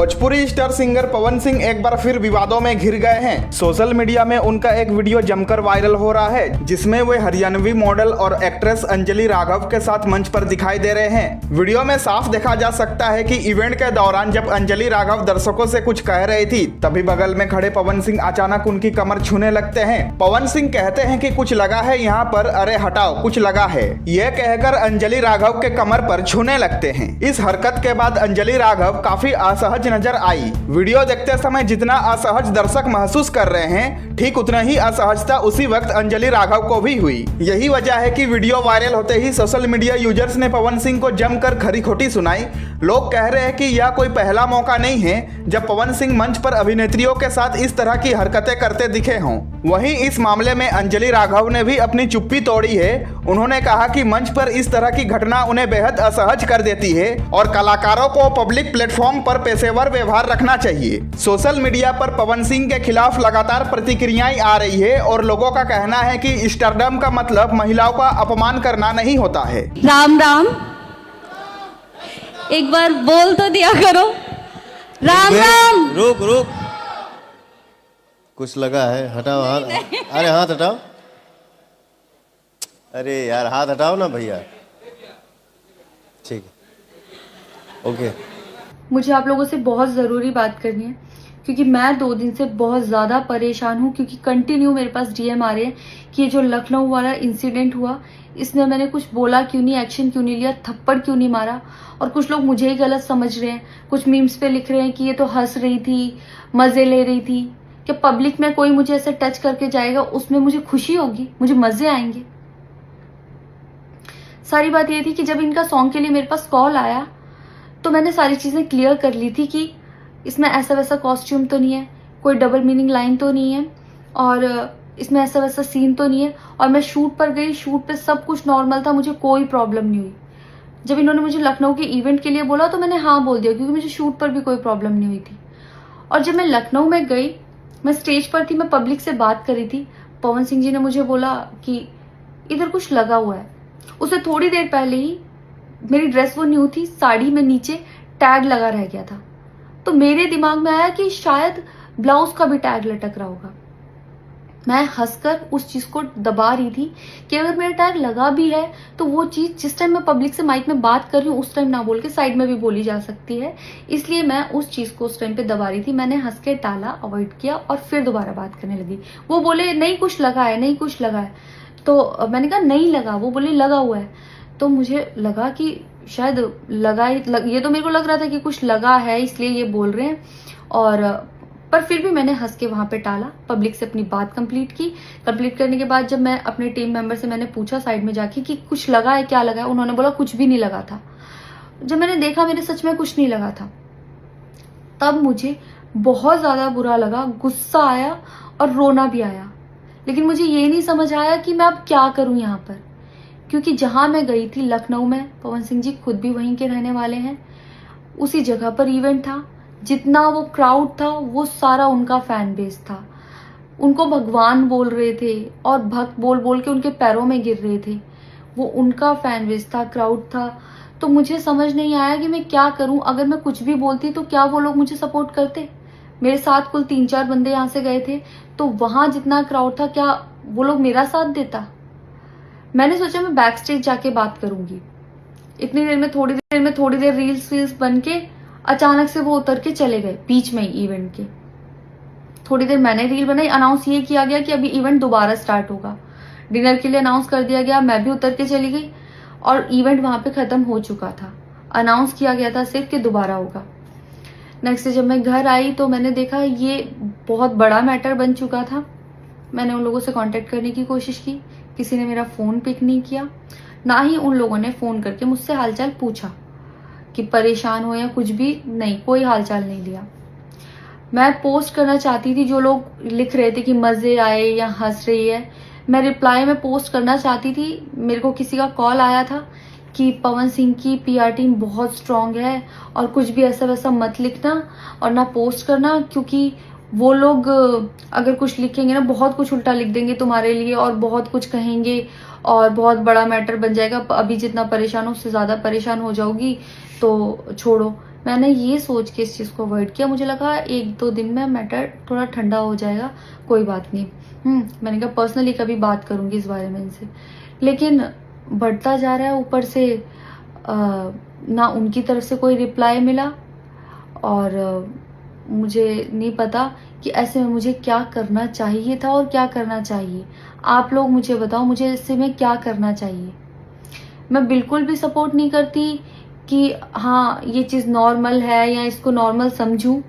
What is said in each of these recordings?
Bhojpuri star singer Pawan Singh एक बार फिर विवादों में घिर गए हैं। सोशल मीडिया में उनका एक वीडियो जमकर वायरल हो रहा है, जिसमें वे हरियाणवी मॉडल और एक्ट्रेस अंजलि राघव के साथ मंच पर दिखाई दे रहे हैं। वीडियो में साफ देखा जा सकता है कि इवेंट के दौरान जब अंजलि राघव दर्शकों से कुछ कह रही थी, तभी बगल में खड़े पवन सिंह अचानक उनकी कमर छूने लगते हैं। पवन सिंह कहते हैं कि कुछ लगा है यहाँ पर, अरे हटाओ कुछ लगा है, यह कहकर अंजलि राघव के कमर पर छूने लगते हैं। इस हरकत के बाद अंजलि राघव काफी असहज नजर आई। वीडियो देखते समय जितना असहज दर्शक महसूस कर रहे हैं, ठीक उतना ही असहजता उसी वक्त अंजलि राघव को भी हुई। यही वजह है कि वीडियो वायरल होते ही सोशल मीडिया यूजर्स ने पवन सिंह को जमकर खरी खोटी सुनाई। लोग कह रहे हैं कि यह कोई पहला मौका नहीं है जब पवन सिंह मंच पर अभिनेत्रियों के साथ इस तरह की हरकतें करते दिखे हों। वहीं इस मामले में अंजलि राघव ने भी अपनी चुप्पी तोड़ी है। उन्होंने कहा कि मंच पर इस तरह की घटना उन्हें बेहद असहज कर देती है और कलाकारों को पब्लिक प्लेटफॉर्म पर पेशेवर व्यवहार रखना चाहिए। सोशल मीडिया पर पवन सिंह के खिलाफ लगातार प्रतिक्रियाएं आ रही है और लोगों का कहना है कि स्टारडम का मतलब महिलाओं का अपमान करना नहीं होता है। राम राम, एक बार बोल तो दिया करो। राम राम। रुक रुक, कुछ लगा है, हटाओ हाथ। अरे हाथ हटाओ, अरे यार हाथ हटाओ ना भैया। ठीक है, ओके। मुझे आप लोगों से बहुत ज़रूरी बात करनी है, क्योंकि मैं 2 दिन से बहुत ज़्यादा परेशान हूँ। क्योंकि कंटिन्यू मेरे पास डीएम आ रहे हैं कि ये जो लखनऊ वाला इंसिडेंट हुआ, इसमें मैंने कुछ बोला क्यों नहीं, एक्शन क्यों नहीं लिया, थप्पड़ क्यों नहीं मारा। और कुछ लोग मुझे ही गलत समझ रहे हैं। कुछ मीम्स पे लिख रहे हैं कि ये तो हंस रही थी, मज़े ले रही थी। कि पब्लिक में कोई मुझे ऐसे टच करके जाएगा, उसमें मुझे खुशी होगी, मुझे मज़े आएंगे। सारी बात ये थी कि जब इनका सॉन्ग के लिए मेरे पास कॉल आया, तो मैंने सारी चीज़ें क्लियर कर ली थी कि इसमें ऐसा वैसा कॉस्ट्यूम तो नहीं है, कोई डबल मीनिंग लाइन तो नहीं है, और इसमें ऐसा वैसा सीन तो नहीं है। और मैं शूट पर गई, शूट पे सब कुछ नॉर्मल था, मुझे कोई प्रॉब्लम नहीं हुई। जब इन्होंने मुझे लखनऊ के इवेंट के लिए बोला तो मैंने हाँ बोल दिया, क्योंकि मुझे शूट पर भी कोई प्रॉब्लम नहीं हुई थी। और जब मैं लखनऊ में गई, मैं स्टेज पर थी, मैं पब्लिक से बात कर रही थी। पवन सिंह जी ने मुझे बोला कि इधर कुछ लगा हुआ है। उससे थोड़ी देर पहले ही मेरी ड्रेस वो न्यू थी, साड़ी में नीचे टैग लगा रह गया था। तो मेरे दिमाग में आया कि शायद ब्लाउज का भी टैग लटक रहा होगा। मैं हंसकर उस चीज को दबा रही थी कि अगर मेरा टैग लगा भी है तो वो चीज जिस टाइम मैं पब्लिक से माइक में बात कर रही हूँ उस टाइम ना बोल के साइड में भी बोली जा सकती है। इसलिए मैं उस चीज को उस टाइम पे दबा रही थी। मैंने हंस के टाला, अवॉइड किया और फिर दोबारा बात करने लगी। वो बोले नहीं कुछ लगा है, नहीं कुछ लगा है। तो मैंने कहा नहीं लगा। वो बोले लगा हुआ है। तो मुझे लगा कि शायद लगा ये तो मेरे को लग रहा था कि कुछ लगा है, इसलिए ये बोल रहे हैं। और पर फिर भी मैंने हंस के वहां पे टाला, पब्लिक से अपनी बात कंप्लीट की। कंप्लीट करने के बाद जब मैं अपने टीम मेंबर से मैंने पूछा साइड में जाके कि कुछ लगा है, क्या लगा है, उन्होंने बोला कुछ भी नहीं लगा था। जब मैंने देखा मेरे सच में कुछ नहीं लगा था, तब मुझे बहुत ज्यादा बुरा लगा, गुस्सा आया और रोना भी आया। लेकिन मुझे ये नहीं समझ आया कि मैं अब क्या करूं यहाँ पर, क्योंकि जहां मैं गई थी लखनऊ में, पवन सिंह जी खुद भी वहीं के रहने वाले हैं, उसी जगह पर इवेंट था। जितना वो क्राउड था वो सारा उनका फैन बेस था। उनको भगवान बोल रहे थे और भक्त बोल बोल के उनके पैरों में गिर रहे थे। वो उनका फैन बेस था, क्राउड था। तो मुझे समझ नहीं आया कि मैं क्या करूं। अगर मैं कुछ भी बोलती तो क्या वो लोग मुझे सपोर्ट करते। मेरे साथ कुल 3-4 बंदे यहाँ से गए थे, तो वहां जितना क्राउड था, क्या वो लोग मेरा साथ देता। मैंने सोचा मैं बैक स्टेज जाके बात करूंगी। इतनी देर में थोड़ी देर रील्स बन के अचानक से वो उतर के चले गए बीच में ही इवेंट के। थोड़ी देर मैंने रील बनाई, अनाउंस ये किया गया कि अभी इवेंट दोबारा स्टार्ट होगा। डिनर के लिए अनाउंस कर दिया गया, मैं भी उतर के चली गई और इवेंट वहां पे खत्म हो चुका था। अनाउंस किया गया था सिर्फ कि दोबारा होगा। नेक्स्ट डे जब मैं घर आई तो मैंने देखा ये बहुत बड़ा मैटर बन चुका था। मैंने उन लोगों से कांटेक्ट करने की कोशिश की, किसी ने मेरा फोन पिक नहीं किया, ना ही उन लोगों ने फोन करके मुझसे हालचाल पूछा कि परेशान हो या कुछ भी, नहीं, कोई हालचाल नहीं लिया। मैं पोस्ट करना चाहती थी, जो लोग लिख रहे थे कि मजे आए या हंस रही है, मैं रिप्लाई में पोस्ट करना चाहती थी। मेरे को किसी का कॉल आया था कि पवन सिंह की पीआर टीम बहुत स्ट्रांग है और कुछ भी ऐसा वैसा मत लिखना और ना पोस्ट करना, क्योंकि वो लोग अगर कुछ लिखेंगे ना, बहुत कुछ उल्टा लिख देंगे तुम्हारे लिए और बहुत कुछ कहेंगे और बहुत बड़ा मैटर बन जाएगा। अभी जितना परेशान हो उससे ज्यादा परेशान हो जाओगी, तो छोड़ो। मैंने ये सोच के इस चीज़ को अवॉइड किया। मुझे लगा 1-2 दिन में मैटर थोड़ा ठंडा हो जाएगा, कोई बात नहीं। मैंने कहा पर्सनली कभी बात करूँगी इस बारे में इनसे, लेकिन बढ़ता जा रहा है। ऊपर से ना उनकी तरफ से कोई रिप्लाई मिला, और मुझे नहीं पता कि ऐसे में मुझे क्या करना चाहिए था और क्या करना चाहिए। आप लोग मुझे बताओ, मुझे ऐसे में क्या करना चाहिए। मैं बिल्कुल भी सपोर्ट नहीं करती कि हाँ ये चीज़ नॉर्मल है या इसको नॉर्मल समझूं।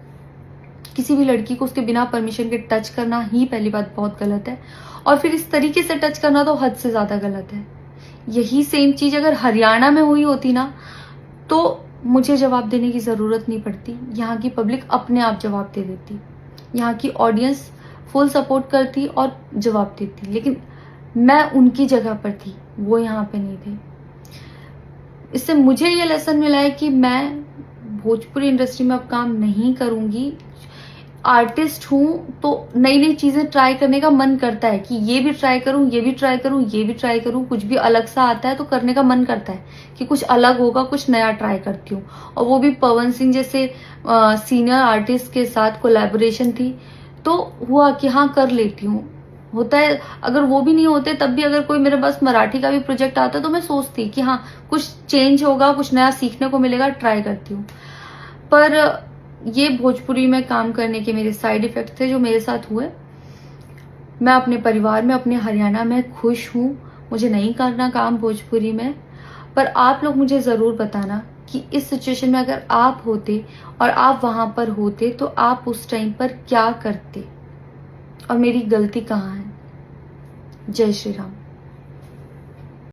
किसी भी लड़की को उसके बिना परमिशन के टच करना ही पहली बात बहुत गलत है, और फिर इस तरीके से टच करना तो हद से ज़्यादा गलत है। यही सेम चीज़ अगर हरियाणा में हुई होती ना, तो मुझे जवाब देने की ज़रूरत नहीं पड़ती। यहाँ की पब्लिक अपने आप जवाब दे देती, यहाँ की ऑडियंस फुल सपोर्ट करती और जवाब देती। लेकिन मैं उनकी जगह पर थी, वो यहाँ पे नहीं थे। इससे मुझे ये लेसन मिला है कि मैं भोजपुरी इंडस्ट्री में अब काम नहीं करूँगी। आर्टिस्ट हूँ तो नई नई चीज़ें ट्राई करने का मन करता है कि ये भी ट्राई करूँ, ये भी ट्राई करूँ, ये भी ट्राई करूँ। कुछ भी अलग सा आता है तो करने का मन करता है कि कुछ अलग होगा, कुछ नया ट्राई करती हूँ। और वो भी पवन सिंह जैसे सीनियर आर्टिस्ट के साथ कोलैबोरेशन थी, तो हुआ कि हाँ कर लेती हूँ। होता है, अगर वो भी नहीं होते तब भी अगर कोई मेरे पास मराठी का भी प्रोजेक्ट आता तो मैं सोचती कि हाँ कुछ चेंज होगा, कुछ नया सीखने को मिलेगा, ट्राई करती हूँ। पर ये भोजपुरी में काम करने के मेरे साइड इफेक्ट थे जो मेरे साथ हुए। मैं अपने परिवार में, अपने हरियाणा में खुश हूँ। मुझे नहीं करना काम भोजपुरी में। पर आप लोग मुझे ज़रूर बताना कि इस सिचुएशन में अगर आप होते और आप वहाँ पर होते तो आप उस टाइम पर क्या करते और मेरी गलती कहाँ है। जय श्री राम।